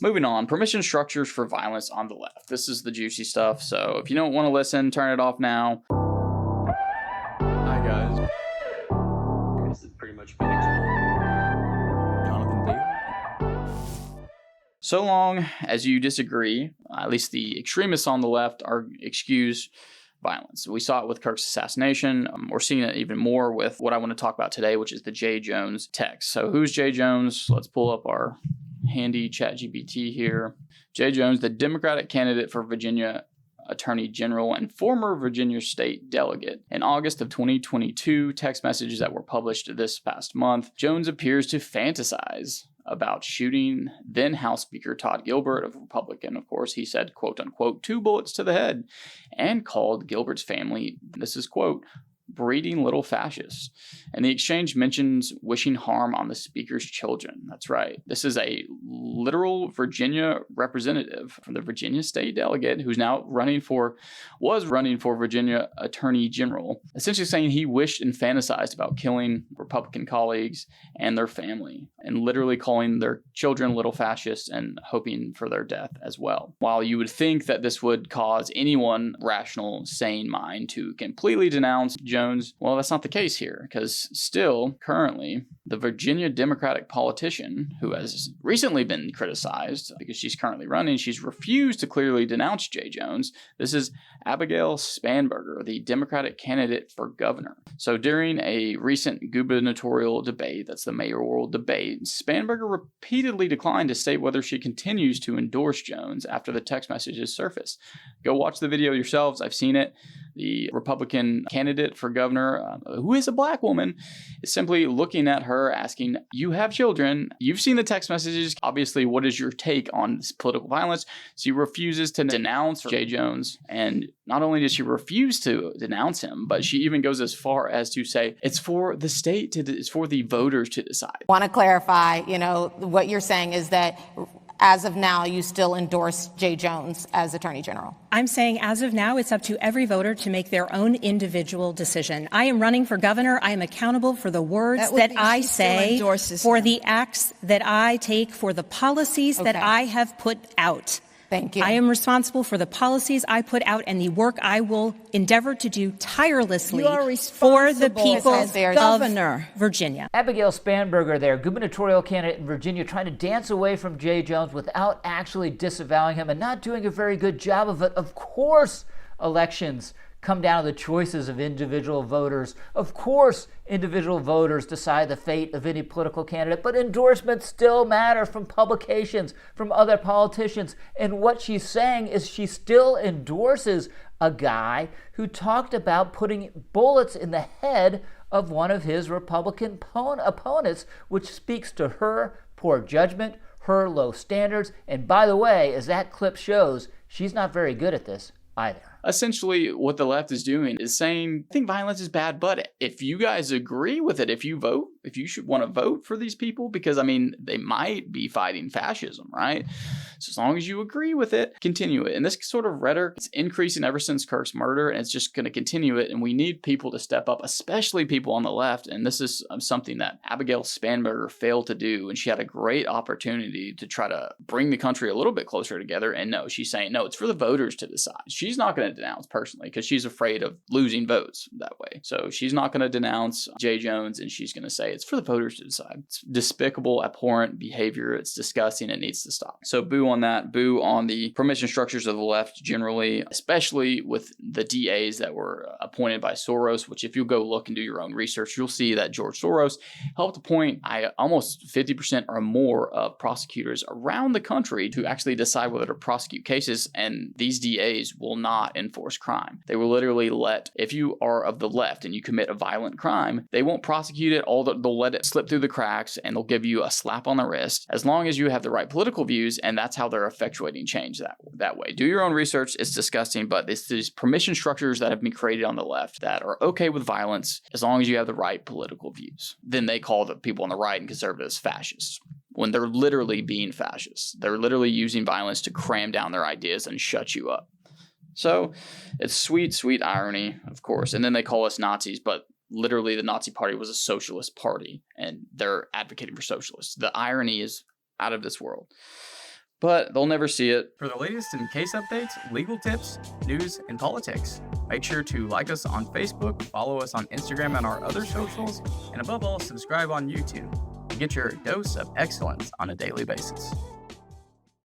Moving on, permission structures for violence on the left. This is the juicy stuff, so if you don't want to listen, turn it off now. Hi, guys. This is pretty much been explained. Jonathon Daily. So long as you disagree, at least the extremists on the left are excuse violence. We saw it with Kirk's assassination. We're seeing it even more with what I want to talk about today, which is the J. Jones text. So who's J. Jones? Let's pull up our handy ChatGPT here. J. Jones, the Democratic candidate for Virginia Attorney General and former Virginia State delegate. In August of 2022, text messages that were published this past month, Jones appears to fantasize about shooting then House Speaker Todd Gilbert, a Republican, of course. He said, quote unquote, 2 bullets to the head, and called Gilbert's family, this is quote, breeding little fascists. And the exchange mentions wishing harm on the speaker's children. That's right. This is a literal Virginia representative from the Virginia State delegate who's now was running for Virginia Attorney General, essentially saying he wished and fantasized about killing Republican colleagues and their family, and literally calling their children little fascists and hoping for their death as well. While you would think that this would cause anyone rational, sane mind to completely denounce Jones, well, that's not the case here, because still, currently, the Virginia Democratic politician, who has recently been criticized because she's currently running, she's refused to clearly denounce J. Jones. This is Abigail Spanberger, the Democratic candidate for governor. So during a recent gubernatorial debate, that's the mayoral debate, Spanberger repeatedly declined to state whether she continues to endorse Jones after the text messages surfaced. Go watch the video yourselves. I've seen it. The Republican candidate for governor, who is a black woman, is simply looking at her asking, you have children, you've seen the text messages, obviously what is your take on this political violence? She refuses to denounce J. Jones, and not only does she refuse to denounce him, but she even goes as far as to say it's for the state, it's for the voters to decide. I want to clarify, what you're saying is that as of now, you still endorse J. Jones as Attorney General. I'm saying as of now, it's up to every voter to make their own individual decision. I am running for governor. I am accountable for the words that I say, for the acts that I take, for the policies that I have put out. Thank you. I am responsible for the policies I put out and the work I will endeavor to do tirelessly for the people of Virginia. Abigail Spanberger there, gubernatorial candidate in Virginia, trying to dance away from J. Jones without actually disavowing him and not doing a very good job of it. Of course, elections come down to the choices of individual voters. Of course, individual voters decide the fate of any political candidate, but endorsements still matter from publications, from other politicians. And what she's saying is she still endorses a guy who talked about putting bullets in the head of one of his Republican opponents, which speaks to her poor judgment, her low standards. And by the way, as that clip shows, she's not very good at this either. Essentially, what the left is doing is saying, I think violence is bad, but if you guys agree with it, if you should want to vote for these people, because, they might be fighting fascism, right? So as long as you agree with it, continue it. And this sort of rhetoric is increasing ever since Kirk's murder, and it's just going to continue it. And we need people to step up, especially people on the left. And this is something that Abigail Spanberger failed to do. And she had a great opportunity to try to bring the country a little bit closer together. And no, she's saying, no, it's for the voters to decide. She's not going to denounce personally because she's afraid of losing votes that way. So she's not going to denounce J. Jones, and she's going to say it's for the voters to decide. It's despicable, abhorrent behavior. It's disgusting. It needs to stop. So boo on that. Boo on the permission structures of the left generally, especially with the DAs that were appointed by Soros, which if you go look and do your own research, you'll see that George Soros helped appoint almost 50% or more of prosecutors around the country to actually decide whether to prosecute cases. And these DAs will not enforce crime. They will literally if you are of the left and you commit a violent crime, they won't prosecute it. They'll let it slip through the cracks and they'll give you a slap on the wrist as long as you have the right political views, and that's how they're effectuating change that way. Do your own research. It's disgusting, but it's these permission structures that have been created on the left that are okay with violence as long as you have the right political views. Then they call the people on the right and conservatives fascists, when they're literally being fascists. They're literally using violence to cram down their ideas and shut you up. So it's sweet, sweet irony, of course. And then they call us Nazis, but literally the Nazi party was a socialist party and they're advocating for socialists. The irony is out of this world. but they'll never see it. For the latest in case updates, legal tips, news, and politics, make sure to like us on Facebook, follow us on Instagram and our other socials, and above all, subscribe on YouTube to get your dose of excellence on a daily basis.